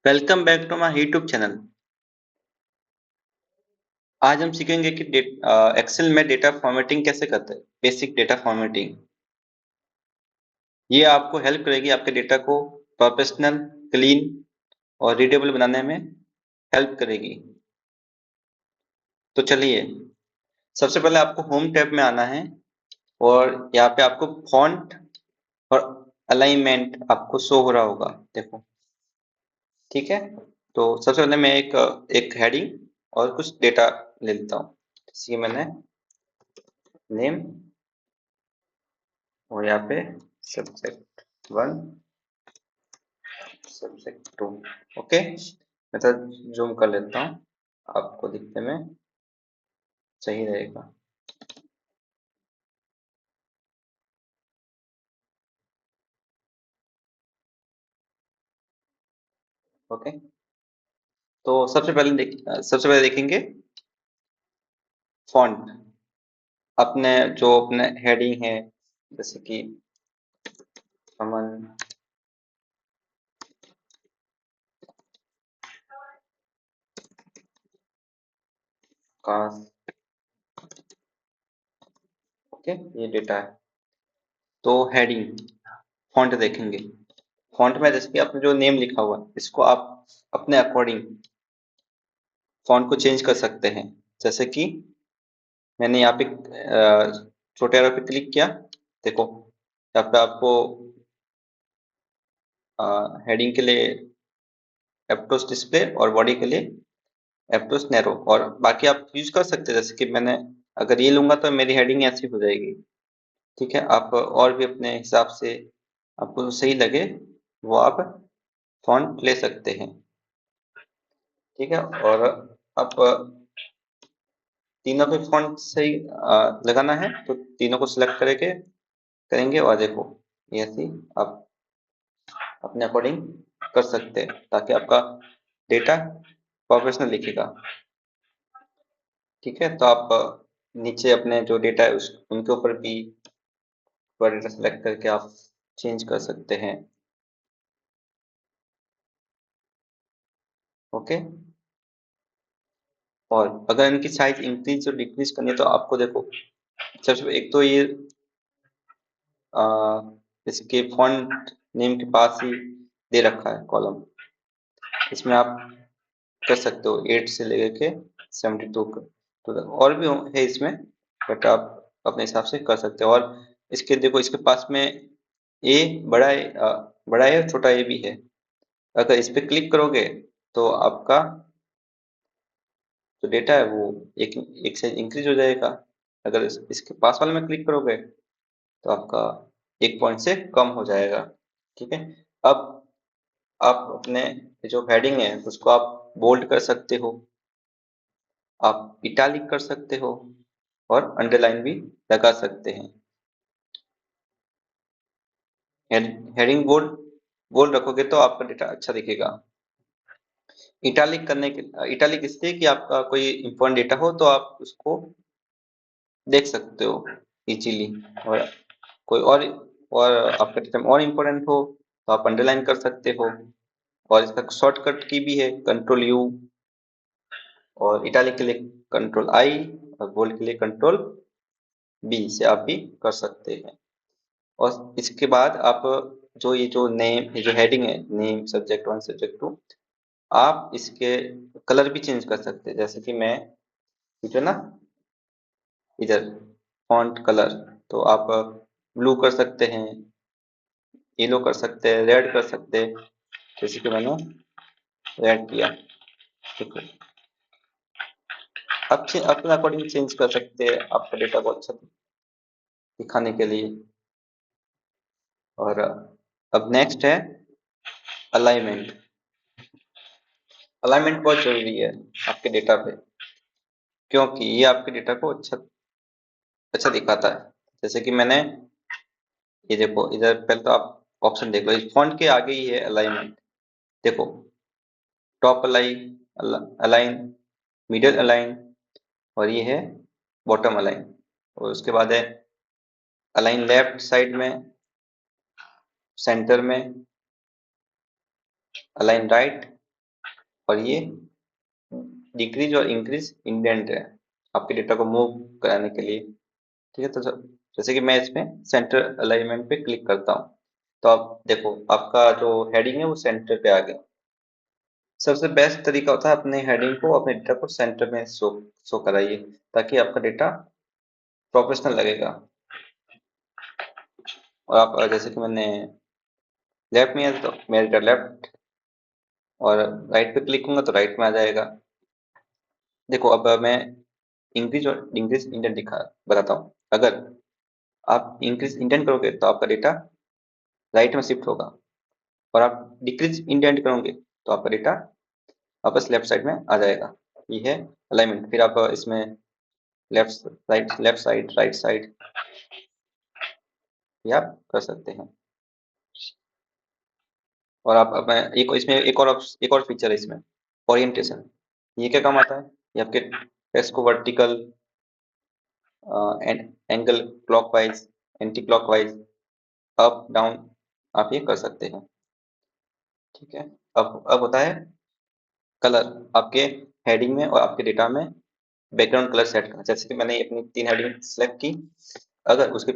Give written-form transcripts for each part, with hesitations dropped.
Welcome back to my YouTube channel. आज हम सीखेंगे कि एक्सेल में डेटा फॉर्मेटिंग कैसे करते हैं। बेसिक डेटा फॉर्मेटिंग ये आपको हेल्प करेगी आपके डेटा को प्रोफेशनल, क्लीन और रीडेबल बनाने में हेल्प करेगी। तो चलिए, सबसे पहले आपको होम टैब में आना है और यहाँ पे आपको फॉन्ट और अलाइनमेंट आपको शो हो रहा होगा। देखो, ठीक है। तो सबसे पहले मैं एक हेडिंग और कुछ डेटा ले लेता हूँ। जैसे कि मैंने नेम और यहाँ पे सब्जेक्ट 1, सब्जेक्ट 2। ओके, मैं तो जूम कर लेता हूँ, आपको दिखने में सही रहेगा। ओके, तो सबसे पहले देखेंगे फॉन्ट। अपने हेडिंग है, जैसे कि अमन का। ओके, ये डेटा है। तो हेडिंग फॉन्ट देखेंगे। फॉन्ट में जैसे कि आपने जो नेम लिखा हुआ है, इसको आप अपने अकॉर्डिंग फॉन्ट को चेंज कर सकते हैं। जैसे कि मैंने यहाँ पे छोटे एरो पे क्लिक किया। देखो, यहाँ पे आपको हेडिंग के लिए एप्टोस डिस्प्ले और बॉडी के लिए एप्टोस नैरो, और बाकी आप यूज कर सकते हैं। जैसे कि मैंने अगर ये लूंगा तो मेरी हेडिंग ऐसी हो जाएगी। ठीक है, आप और भी अपने हिसाब से आपको सही लगे वो आप फॉन्ट ले सकते हैं। ठीक है, और आप तीनों पे फॉन्ट सही लगाना है तो तीनों को सिलेक्ट करके करेंगे, और देखो ये ऐसी आप अपने अकॉर्डिंग कर सकते हैं ताकि आपका डेटा प्रोफेशनल लिखेगा। ठीक है, तो आप नीचे अपने जो डेटा है उनके ऊपर भी पूरा डेटा सेलेक्ट करके आप चेंज कर सकते हैं। ओके, और अगर इनकी साइज इंक्रीज और डिक्रीज करनी है तो आपको देखो, सबसे एक तो ये आ, इसके फॉन्ट नेम के पास ही दे रखा है कॉलम। इसमें आप कर सकते हो 8 से लेकर के 72 का। तो और भी है इसमें, बट आप अपने हिसाब से कर सकते हो। और इसके देखो, इसके पास में ए बड़ा है और छोटा ए भी है। अगर इस पे क्लिक करोगे तो आपका जो डेटा है वो एक एक साइज इंक्रीज हो जाएगा। अगर इसके पास वाले में क्लिक करोगे तो आपका एक पॉइंट से कम हो जाएगा। ठीक है, अब आप अपने जो हेडिंग है उसको आप बोल्ड कर सकते हो, आप इटालिक कर सकते हो, और अंडरलाइन भी लगा सकते हैं। हेडिंग बोल्ड बोल्ड रखोगे तो आपका डेटा अच्छा दिखेगा। इटालिक इसलिए कि आपका कोई इंपॉर्टेंट डेटा हो तो आप उसको देख सकते हो इजीली, और कोई और आपका डेटा और इम्पोर्टेंट हो तो आप अंडरलाइन कर सकते हो। और इसका शॉर्टकट की भी है, कंट्रोल यू, और इटालिक के लिए कंट्रोल आई, और बोल्ड के लिए कंट्रोल बी से आप भी कर सकते हैं। और इसके बाद आप जो नेम, ये जो हेडिंग है, नेम सब्जेक्ट 1 सब्जेक्ट 2, आप इसके कलर भी चेंज कर सकते हैं। जैसे कि मैं ठीक है ना, इधर फॉन्ट कलर, तो आप ब्लू कर सकते हैं, येलो कर सकते हैं, रेड कर सकते हैं। जैसे कि मैंने रेड किया। देखो, अच्छे अपने अकॉर्डिंग चेंज कर सकते हैं आपका डेटा को अच्छा दिखाने के लिए। और अब नेक्स्ट है अलाइनमेंट। अलाइनमेंट बहुत जरूरी है आपके डेटा पे, क्योंकि ये आपके डेटा को अच्छा अच्छा दिखाता है। जैसे कि मैंने ये देखो, इधर पहले तो आप ऑप्शन देख लो, इस फॉन्ट के आगे ही है अलाइनमेंट। देखो, टॉप अलाइन, मिडिल अलाइन, और ये है बॉटम अलाइन। और उसके बाद है अलाइन लेफ्ट साइड में, सेंटर में, अलाइन राइट, और ये डिक्रीज और इंक्रीज इंडेंट है आपके डेटा को मूव कराने के लिए। ठीक है, तो जैसे कि मैं इसमें सेंटर अलाइनमेंट पे क्लिक करता हूँ, तो आप देखो आपका जो हेडिंग है वो सेंटर पे आ गया। सबसे बेस्ट तरीका होता है अपने हेडिंग को, अपने डेटा को सेंटर में शो कराइए, ताकि आपका डेटा प्रोफेशनल लगेगा। और आप जैसे कि मैंने लेफ्ट में है तो मेरा डेटा लेफ्ट, और राइट पे क्लिक करूंगा तो राइट में आ जाएगा। देखो अब मैं इंक्रीज और डिक्रीज इंडेंट दिखा बताता हूँ। अगर आप इंक्रीज इंडेंट करोगे तो आपका डेटा राइट में शिफ्ट होगा, और आप डिक्रीज इंडेंट करोगे तो आपका डेटा वापस लेफ्ट साइड में आ जाएगा। ये है अलाइनमेंट। फिर आप इसमें लेफ्ट साइड राइट साइड ये आप कर सकते हैं। और आप अपने एक और फीचर है इसमें, ओरिएंटेशन। ये क्या काम आता है? ये आपके टेक्स्ट को vertical, angle, clockwise, anti clockwise, up down आप ये कर सकते हैं। ठीक है, अब होता है कलर। आपके हेडिंग में और आपके डेटा में बैकग्राउंड कलर सेट करना। जैसे कि मैंने अपनी 3 हेडिंग सेलेक्ट की, अगर उसके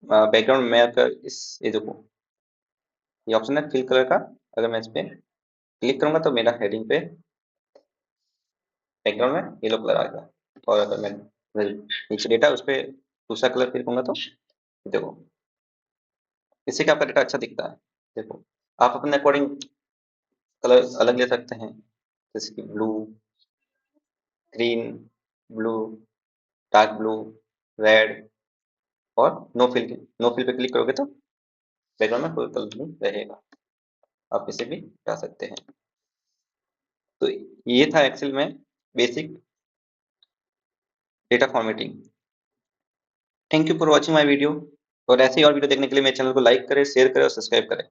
बैकग्राउंड में अगर इस ये देखो ये ऑप्शन है फिल कलर का, अगर मैं इस पे क्लिक करूंगा तो मेरा हेडिंग पे बैकग्राउंड में येलो कलर आ गया। और अगर मैं नीचे डेटा उस पर दूसरा कलर फिल करूंगा तो देखो इससे क्या आपका डेटा अच्छा दिखता है। देखो आप अपने अकॉर्डिंग कलर अलग ले सकते हैं, जैसे कि blue, green, blue, dark blue, red, और नो फिल पे क्लिक करोगे तो बैकग्राउंड में कोई कलर नहीं रहेगा। आप इसे भी हटा सकते हैं। तो ये था एक्सेल में basic data formatting. Thank you for watching my video. और ऐसे ही और वीडियो देखने के लिए मेरे चैनल को लाइक करें, शेयर करें और सब्सक्राइब करें।